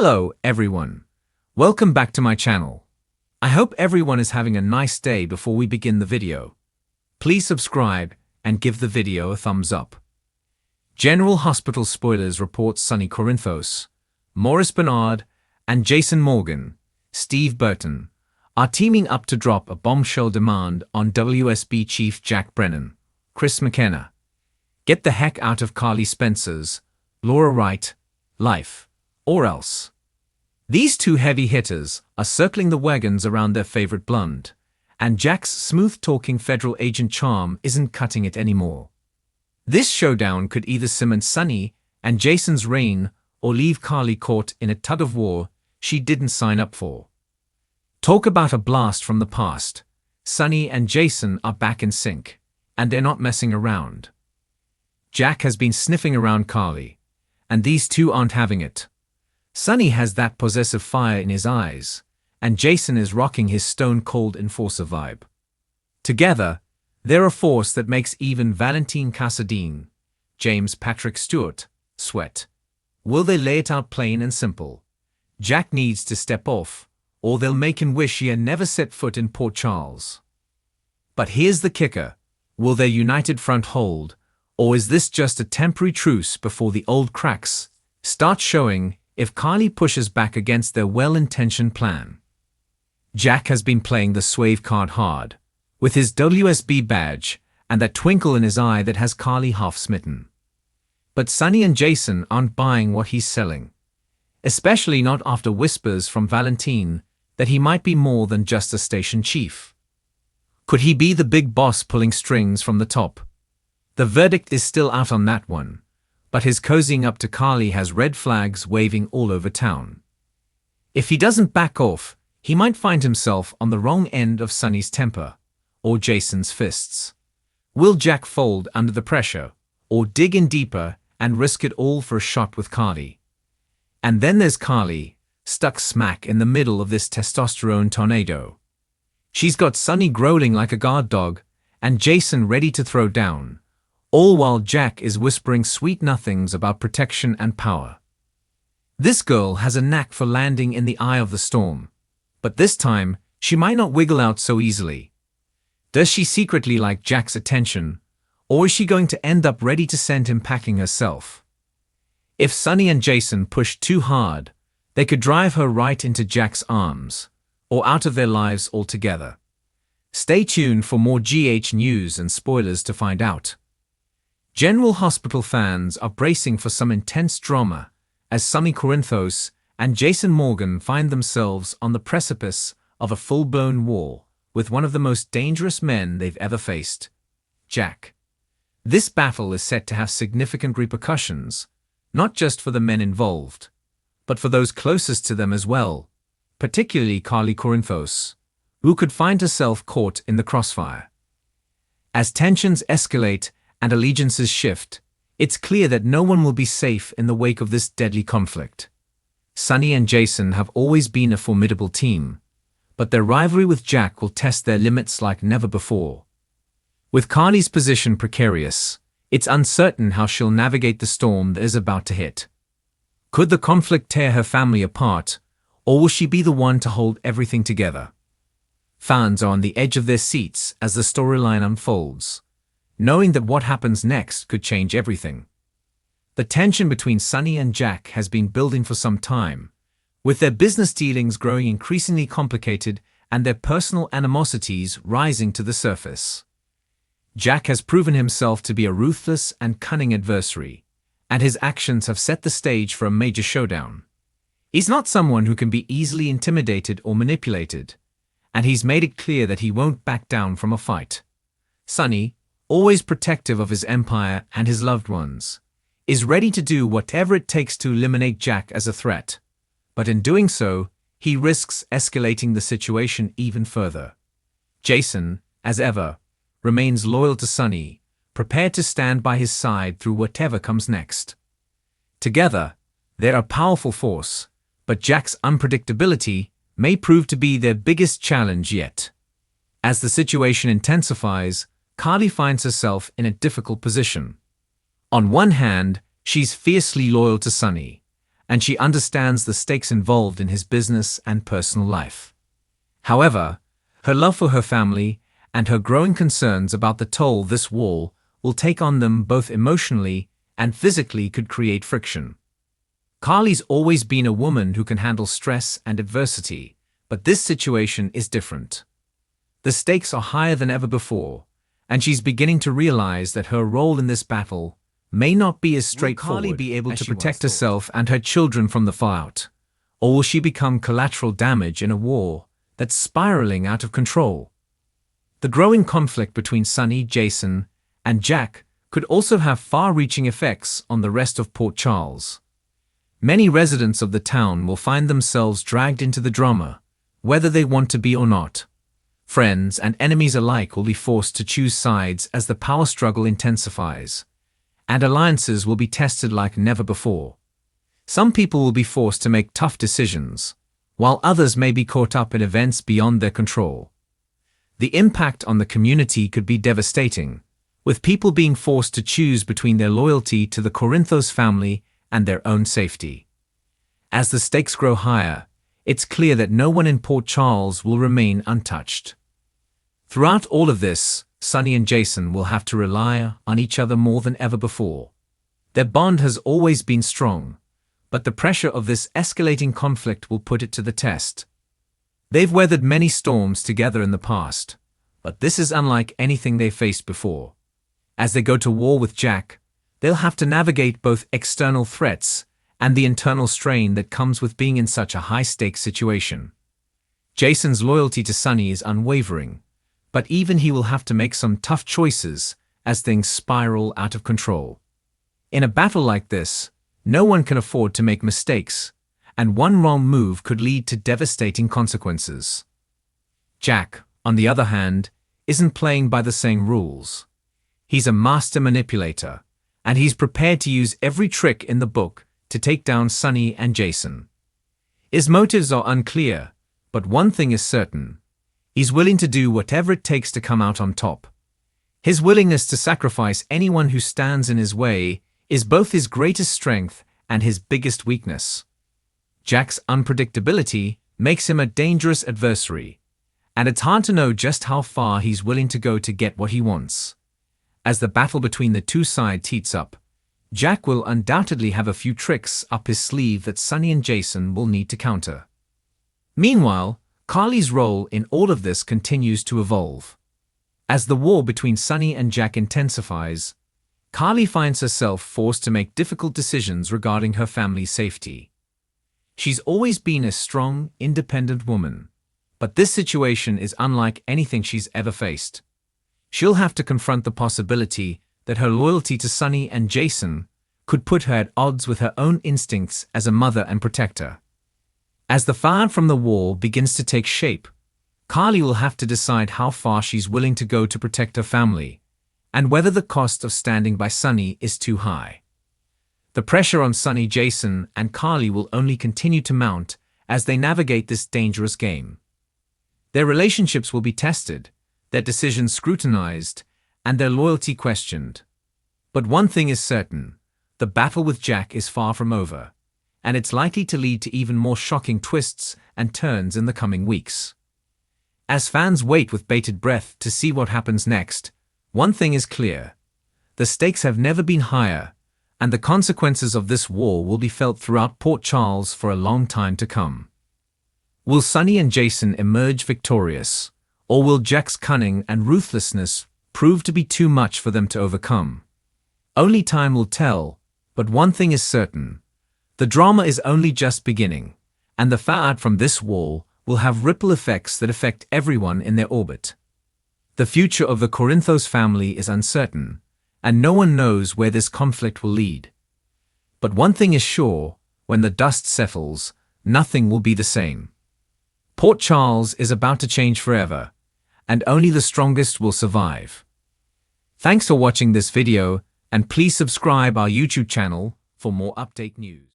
Hello, everyone. Welcome back to my channel. I hope everyone is having a nice day. Before we begin the video, please subscribe and give the video a thumbs up. General Hospital spoilers report Sonny Corinthos, Maurice Bernard, and Jason Morgan, Steve Burton, are teaming up to drop a bombshell demand on WSB chief Jack Brennan, Chris McKenna. Get the heck out of Carly Spencer's Laura Wright life, or else. These two heavy hitters are circling the wagons around their favorite blonde, and Jack's smooth-talking federal agent charm isn't cutting it anymore. This showdown could either cement Sonny and Jason's reign or leave Carly caught in a tug-of-war she didn't sign up for. Talk about a blast from the past. Sonny and Jason are back in sync, and they're not messing around. Jack has been sniffing around Carly, and these two aren't having it. Sonny has that possessive fire in his eyes, and Jason is rocking his stone-cold enforcer vibe. Together, they're a force that makes even Valentine Cassadine, James Patrick Stewart, sweat. Will they lay it out plain and simple? Jack needs to step off, or they'll make him wish he had never set foot in Port Charles. But here's the kicker. Will their united front hold, or is this just a temporary truce before the old cracks start showing if Carly pushes back against their well-intentioned plan? Jack has been playing the suave card hard, with his WSB badge and that twinkle in his eye that has Carly half smitten. But Sonny and Jason aren't buying what he's selling, especially not after whispers from Valentine that he might be more than just a station chief. Could he be the big boss pulling strings from the top? The verdict is still out on that one, but his cozying up to Carly has red flags waving all over town. If he doesn't back off, he might find himself on the wrong end of Sonny's temper, or Jason's fists. Will Jack fold under the pressure, or dig in deeper and risk it all for a shot with Carly? And then there's Carly, stuck smack in the middle of this testosterone tornado. She's got Sonny growling like a guard dog, and Jason ready to throw down, all while Jack is whispering sweet nothings about protection and power. This girl has a knack for landing in the eye of the storm, but this time she might not wiggle out so easily. Does she secretly like Jack's attention, or is she going to end up ready to send him packing herself? If Sonny and Jason push too hard, they could drive her right into Jack's arms, or out of their lives altogether. Stay tuned for more GH news and spoilers to find out. General Hospital fans are bracing for some intense drama as Sonny Corinthos and Jason Morgan find themselves on the precipice of a full-blown war with one of the most dangerous men they've ever faced, Jack. This battle is set to have significant repercussions, not just for the men involved, but for those closest to them as well, particularly Carly Corinthos, who could find herself caught in the crossfire. As tensions escalate and allegiances shift, it's clear that no one will be safe in the wake of this deadly conflict. Sonny and Jason have always been a formidable team, but their rivalry with Jack will test their limits like never before. With Carly's position precarious, it's uncertain how she'll navigate the storm that is about to hit. Could the conflict tear her family apart, or will she be the one to hold everything together? Fans are on the edge of their seats as the storyline unfolds, knowing that what happens next could change everything. The tension between Sonny and Jack has been building for some time, with their business dealings growing increasingly complicated and their personal animosities rising to the surface. Jack has proven himself to be a ruthless and cunning adversary, and his actions have set the stage for a major showdown. He's not someone who can be easily intimidated or manipulated, and he's made it clear that he won't back down from a fight. Sonny, always protective of his empire and his loved ones, is ready to do whatever it takes to eliminate Jack as a threat. But in doing so, he risks escalating the situation even further. Jason, as ever, remains loyal to Sonny, prepared to stand by his side through whatever comes next. Together, they're a powerful force, but Jack's unpredictability may prove to be their biggest challenge yet. As the situation intensifies, Carly finds herself in a difficult position. On one hand, she's fiercely loyal to Sonny, and she understands the stakes involved in his business and personal life. However, her love for her family and her growing concerns about the toll this war will take on them both emotionally and physically could create friction. Carly's always been a woman who can handle stress and adversity, but this situation is different. The stakes are higher than ever before, and she's beginning to realize that her role in this battle may not be as straightforward. Will Carly be able to protect herself and her children from the fallout, or will she become collateral damage in a war that's spiraling out of control? The growing conflict between Sonny, Jason, and Jack could also have far-reaching effects on the rest of Port Charles. Many residents of the town will find themselves dragged into the drama, whether they want to be or not. Friends and enemies alike will be forced to choose sides as the power struggle intensifies, and alliances will be tested like never before. Some people will be forced to make tough decisions, while others may be caught up in events beyond their control. The impact on the community could be devastating, with people being forced to choose between their loyalty to the Corinthos family and their own safety. As the stakes grow higher, it's clear that no one in Port Charles will remain untouched. Throughout all of this, Sonny and Jason will have to rely on each other more than ever before. Their bond has always been strong, but the pressure of this escalating conflict will put it to the test. They've weathered many storms together in the past, but this is unlike anything they faced before. As they go to war with Jack, they'll have to navigate both external threats and the internal strain that comes with being in such a high-stakes situation. Jason's loyalty to Sonny is unwavering, but even he will have to make some tough choices as things spiral out of control. In a battle like this, no one can afford to make mistakes, and one wrong move could lead to devastating consequences. Jack, on the other hand, isn't playing by the same rules. He's a master manipulator, and he's prepared to use every trick in the book to take down Sonny and Jason. His motives are unclear, but one thing is certain. He's willing to do whatever it takes to come out on top. His willingness to sacrifice anyone who stands in his way is both his greatest strength and his biggest weakness. Jack's unpredictability makes him a dangerous adversary, and it's hard to know just how far he's willing to go to get what he wants. As the battle between the two sides heats up, Jack will undoubtedly have a few tricks up his sleeve that Sonny and Jason will need to counter. Meanwhile, Carly's role in all of this continues to evolve. As the war between Sonny and Jack intensifies, Carly finds herself forced to make difficult decisions regarding her family's safety. She's always been a strong, independent woman, but this situation is unlike anything she's ever faced. She'll have to confront the possibility that her loyalty to Sonny and Jason could put her at odds with her own instincts as a mother and protector. As the fallout from the war begins to take shape, Carly will have to decide how far she's willing to go to protect her family, and whether the cost of standing by Sonny is too high. The pressure on Sonny, Jason, and Carly will only continue to mount as they navigate this dangerous game. Their relationships will be tested, their decisions scrutinized, and their loyalty questioned. But one thing is certain, the battle with Jack is far from over, and it's likely to lead to even more shocking twists and turns in the coming weeks. As fans wait with bated breath to see what happens next, one thing is clear. The stakes have never been higher, and the consequences of this war will be felt throughout Port Charles for a long time to come. Will Sonny and Jason emerge victorious, or will Jack's cunning and ruthlessness prove to be too much for them to overcome? Only time will tell, but one thing is certain. The drama is only just beginning, and the fallout from this war will have ripple effects that affect everyone in their orbit. The future of the Corinthos family is uncertain, and no one knows where this conflict will lead. But one thing is sure, when the dust settles, nothing will be the same. Port Charles is about to change forever, and only the strongest will survive. Thanks for watching this video, and please subscribe our YouTube channel for more update news.